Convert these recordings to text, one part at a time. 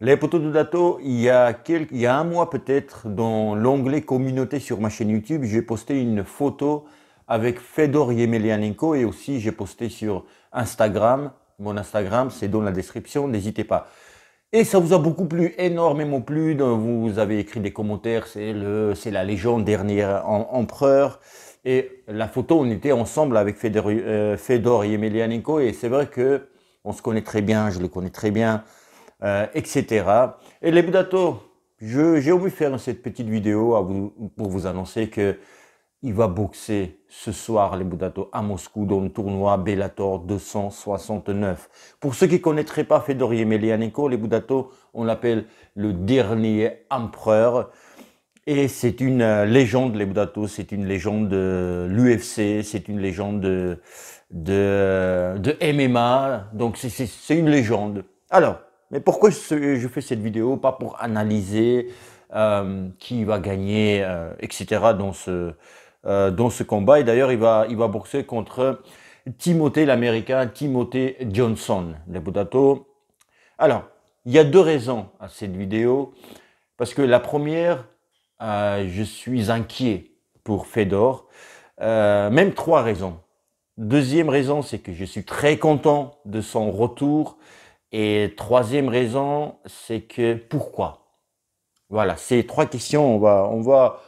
Les potos de Dato, il y a un mois peut-être, dans l'onglet communauté sur ma chaîne YouTube, j'ai posté une photo avec Fedor Yemelyanenko et aussi j'ai posté sur Instagram. Mon Instagram, c'est dans la description, n'hésitez pas. Et ça vous a beaucoup plu, énormément plu. Vous avez écrit des commentaires, c'est la légende dernier empereur. Et la photo, on était ensemble avec Fedor Yemelyanenko et c'est vrai que on se connaît très bien, je le connais très bien. Etc. Et les Budato, j'ai envie de faire cette petite vidéo pour vous annoncer que il va boxer ce soir les Budato à Moscou dans le tournoi Bellator 269. Pour ceux qui ne connaîtraient pas Fedor Yemelyanenko, les Budato, on l'appelle le dernier empereur. Et c'est une légende, les Budato, c'est une légende de l'UFC, c'est une légende de MMA, donc c'est une légende. Alors, mais pourquoi je fais cette vidéo? Pas pour analyser qui va gagner, etc. dans ce combat. Et d'ailleurs, il va boxer contre Timothée, l'Américain, Timothée Johnson, les Budato. Alors, il y a deux raisons à cette vidéo. Parce que la première, je suis inquiet pour Fedor. Même trois raisons. Deuxième raison, c'est que je suis très content de son retour. Et troisième raison, c'est que pourquoi? Voilà, ces trois questions, on va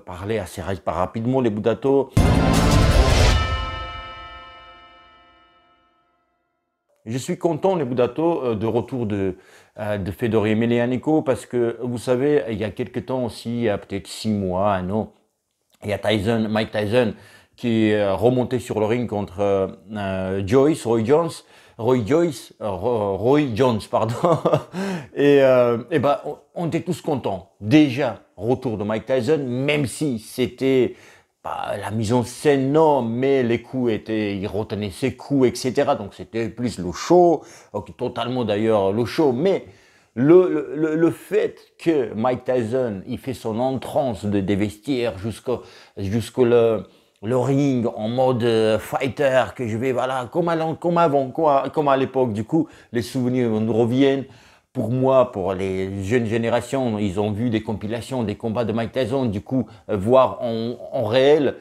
parler assez rapidement, les Budato. Je suis content, les Budato, de retour de Fedor Yemelyanenko parce que, vous savez, il y a quelques temps aussi, il y a peut-être 6 mois, un an, il y a Mike Tyson qui est remonté sur le ring contre Roy Jones, pardon. et ben, on était tous contents. Déjà, retour de Mike Tyson, même si c'était la mise en scène, non, mais les coups il retenait ses coups, etc. Donc c'était plus le show, totalement d'ailleurs le show, mais le fait que Mike Tyson, il fait son entrance des vestiaires jusqu'au le ring en mode fighter, que je vais, voilà, comme à l'époque. Du coup, les souvenirs nous reviennent. Pour moi, pour les jeunes générations, ils ont vu des compilations, des combats de Mike Tyson. Du coup, voir en réel,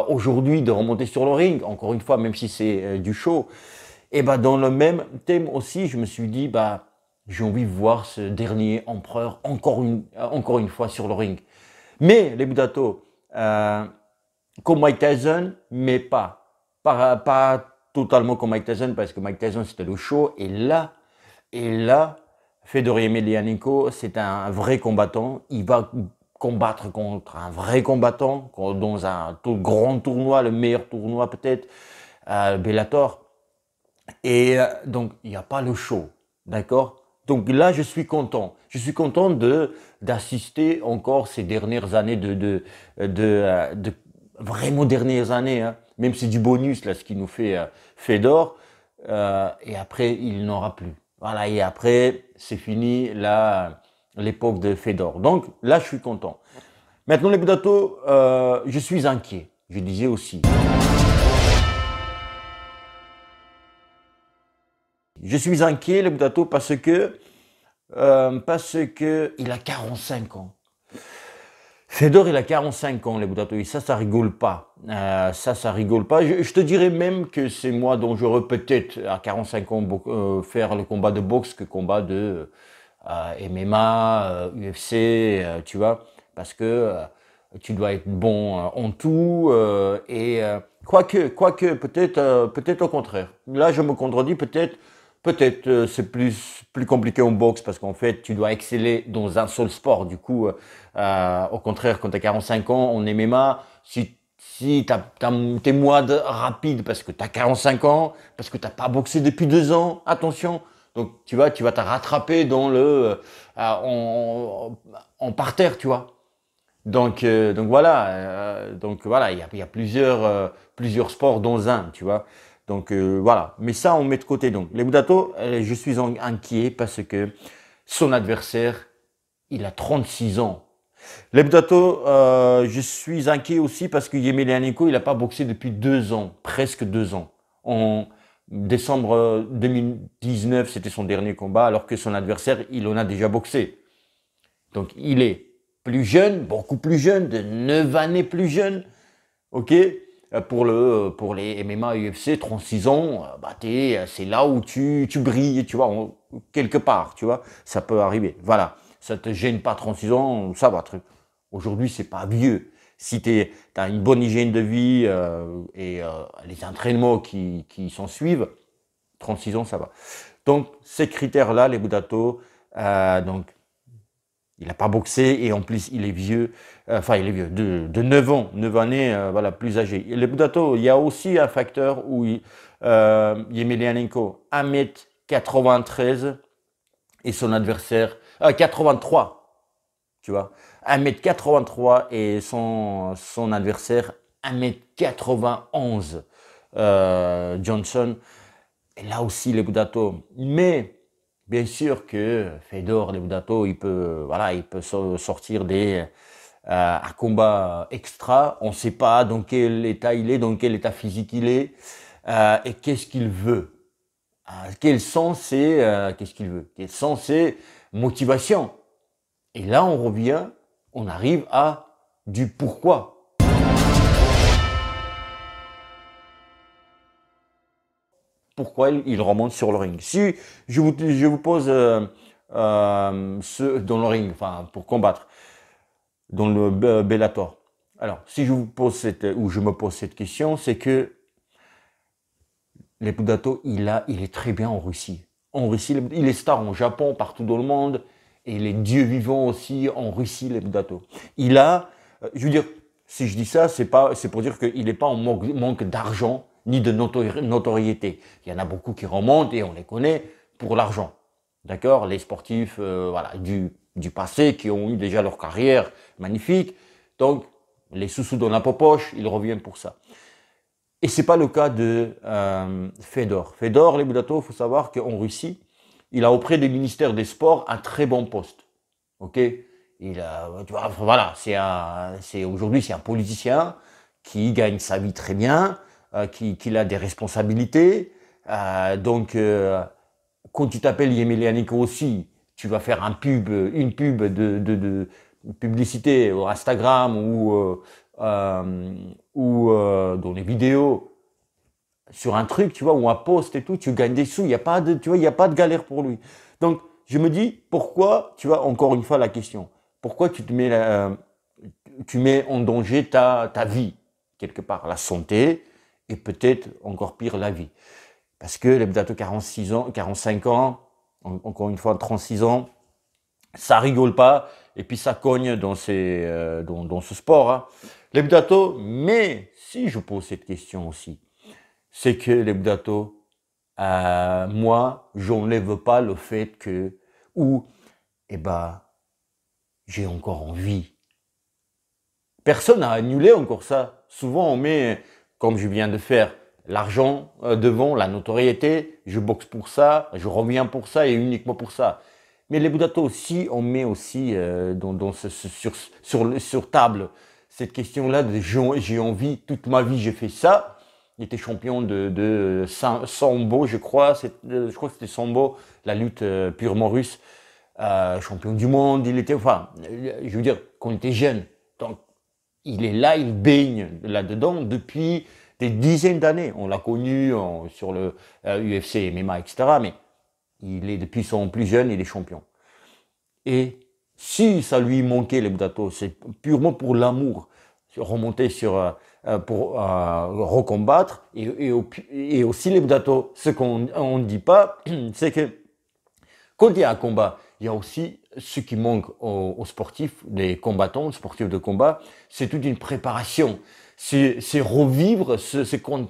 aujourd'hui, de remonter sur le ring, encore une fois, même si c'est du show. Et bah, dans le même thème aussi, je me suis dit, bah, j'ai envie de voir ce dernier empereur encore une fois sur le ring. Mais, les Budato, comme Mike Tyson, mais pas totalement comme Mike Tyson, parce que Mike Tyson c'était le show, et là, Fedor Yemelyanenko, c'est un vrai combattant, il va combattre contre un vrai combattant, dans un grand tournoi, le meilleur tournoi peut-être, Bellator, et donc il n'y a pas le show, d'accord? Donc là, je suis content. Je suis content d'assister encore ces dernières années vraiment dernières années, hein. Même c'est du bonus là ce qui nous fait Fedor, et après il n'aura plus. Voilà, et après c'est fini là l'époque de Fedor. Donc là je suis content. Maintenant les Budato, je suis inquiet. Je disais aussi. Je suis inquiet les Budato parce que il a 45 ans. Fedor, il a 45 ans, les Budato, et ça rigole pas. Ça rigole pas. Je te dirais même que c'est moi dangereux, peut-être, à 45 ans, faire le combat de boxe que combat de MMA, UFC, tu vois. Parce que tu dois être bon en tout. Quoique, peut-être au contraire. Là, je me contredis, peut-être c'est plus compliqué en boxe parce qu'en fait, tu dois exceller dans un seul sport. Du coup, au contraire, quand tu as 45 ans en MMA, si t'es moins rapide parce que tu as 45 ans, parce que tu n'as pas boxé depuis 2 ans, attention. Donc, tu vas te rattraper dans en parterre, tu vois. Donc voilà, il y a plusieurs sports dans un, tu vois. Donc voilà, mais ça on met de côté. Donc les Budato, je suis inquiet parce que son adversaire, il a 36 ans. Les Budato, je suis inquiet aussi parce que Yemelyanenko, il n'a pas boxé depuis 2 ans, presque 2 ans. En décembre 2019, c'était son dernier combat, alors que son adversaire, il en a déjà boxé. Donc il est plus jeune, beaucoup plus jeune, de 9 années plus jeune, ok. Pour les MMA UFC, 36 ans, bah c'est là où tu brilles, tu vois, quelque part, tu vois, ça peut arriver. Voilà, ça te gêne pas 36 ans, ça va. Aujourd'hui, c'est pas vieux. Si tu as une bonne hygiène de vie et les entraînements qui s'en suivent, 36 ans, ça va. Donc, ces critères-là, les Budato, donc il n'a pas boxé et en plus il est vieux, enfin il est vieux, de 9 ans, 9 années, voilà, plus âgé. Et le Budato, il y a aussi un facteur où Yemelyanenko, 1m93 et son adversaire, 83, tu vois, 1m83 et son adversaire, 1m91, Johnson. Et là aussi les Budato. Mais bien sûr que Fedor, les Budato, il peut sortir un combat extra. On ne sait pas dans quel état il est, dans quel état physique il est, et qu'est-ce qu'il veut. Qu'est-ce qu'il veut. Quelles sont ses motivations. Et là, on arrive à du pourquoi. Pourquoi il remonte sur le ring. Si je vous pose dans le ring, enfin pour combattre, dans le Bellator. Alors, si je vous pose je me pose cette question, c'est que les Budato, il est très bien en Russie. En Russie, il est star en Japon, partout dans le monde, et il est dieu vivant aussi en Russie, les Budato. Je veux dire, si je dis ça, c'est pour dire qu'il n'est pas en manque d'argent ni de notoriété. Il y en a beaucoup qui remontent et on les connaît pour l'argent. D'accord? Les sportifs voilà, du passé qui ont eu déjà leur carrière magnifique. Donc, les sous-sous dans la poche, ils reviennent pour ça. Et c'est pas le cas de Fedor. Fedor, les Budato, il faut savoir qu'en Russie, il a auprès du ministère des Sports un très bon poste. Ok? Tu vois, voilà, aujourd'hui c'est un politicien qui gagne sa vie très bien, qui a des responsabilités. Donc, quand tu t'appelles Yemelyanenko aussi, tu vas faire une pub de publicité au Instagram ou dans les vidéos sur un truc, tu vois, ou un post et tout, tu gagnes des sous. Il y a pas de, tu vois, il y a pas de galère pour lui. Donc, je me dis, pourquoi, tu vois, encore une fois la question, pourquoi tu mets en danger ta vie, quelque part, la santé, et peut-être encore pire, la vie. Parce que les Budato 46 ans, 45 ans, encore une fois 36 ans, ça rigole pas, et puis ça cogne dans ce sport. Hein. Les Budato, mais si je pose cette question aussi, c'est que les Budato, moi, j'enlève pas le fait que, j'ai encore envie. Personne n'a annulé encore ça. Souvent, on met, comme je viens de faire, l'argent devant, la notoriété, je boxe pour ça, je reviens pour ça et uniquement pour ça. Mais les Budato aussi, on met aussi sur table cette question-là de j'ai envie, toute ma vie j'ai fait ça. Il était champion de Sambo, je crois que c'était Sambo, la lutte purement russe. Champion du monde, je veux dire, quand il était jeune. Donc, il est là, il baigne là-dedans depuis des dizaines d'années. On l'a connu sur le UFC, MMA, etc. Mais depuis son plus jeune, il est champion. Et Si ça lui manquait les Budato, c'est purement pour l'amour, remonter pour recombattre. Et aussi les Budato, ce qu'on ne dit pas, c'est que quand il y a un combat, il y a aussi ce qui manque aux sportifs, les combattants, sportifs de combat, c'est toute une préparation. C'est revivre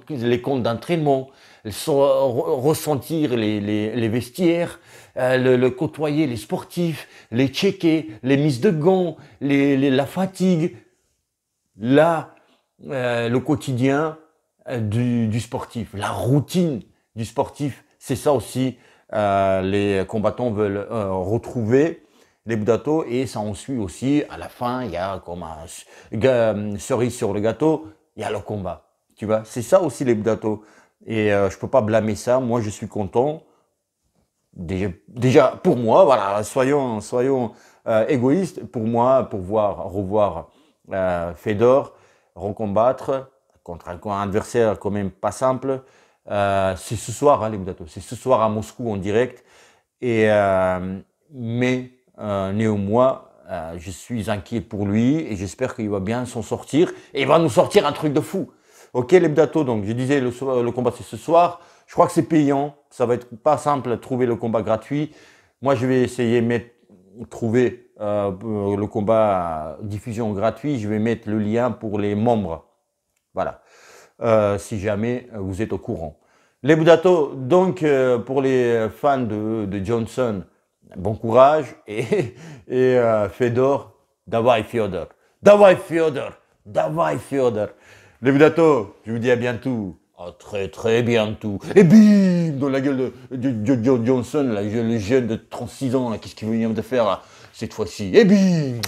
les comptes d'entraînement, ressentir les vestiaires, le côtoyer les sportifs, les checker, les mises de gants, la fatigue, le quotidien du sportif, la routine du sportif. C'est ça aussi, les combattants veulent retrouver les Budato, et ça en suit aussi. À la fin, il y a comme cerise sur le gâteau, il y a le combat. Tu vois, c'est ça aussi les Budato. Et je peux pas blâmer ça. Moi, je suis content. Déjà pour moi, voilà, soyons égoïstes. Pour moi, pour revoir Fedor recombattre contre un adversaire quand même pas simple. C'est ce soir, hein, les Budato. C'est ce soir à Moscou en direct. Mais néanmoins, je suis inquiet pour lui et j'espère qu'il va bien s'en sortir. Et il va nous sortir un truc de fou. Ok, les Budato, donc je disais le combat c'est ce soir. Je crois que c'est payant. Ça va être pas simple de trouver le combat gratuit. Moi, je vais essayer de trouver le combat diffusion gratuit. Je vais mettre le lien pour les membres. Voilà. Si jamais vous êtes au courant. Les Budato, donc pour les fans de Johnson, bon courage. Et Fedor, Davai Fyodor. Davai Fyodor. Davai Fyodor. Les Budato, je vous dis à bientôt. À très très bientôt. Et bim dans la gueule de Johnson, là, le jeune de 36 ans, qu'est-ce qu'il vient de faire là, cette fois-ci. Et bim.